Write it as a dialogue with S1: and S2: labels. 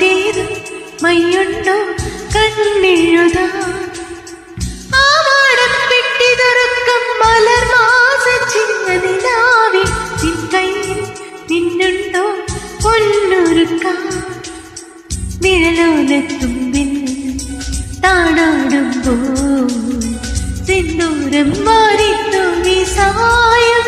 S1: വാക്കിലേതും മയ്യുണ്ടോ കണ്ണെഴുതാ ആവാടപ്പെട്ടിതൊരുക്കം മലർമാസ ചിങ്ങനിലാവി നിൻ കയ്യിൽ നിന്നുണ്ടോ പൊന്നൊരുക്കാം നിഴലോലത്തുമ്പിൽ താണാടുമ്പോൾ സിന്ദൂരം മാറിത്തു നീ സായം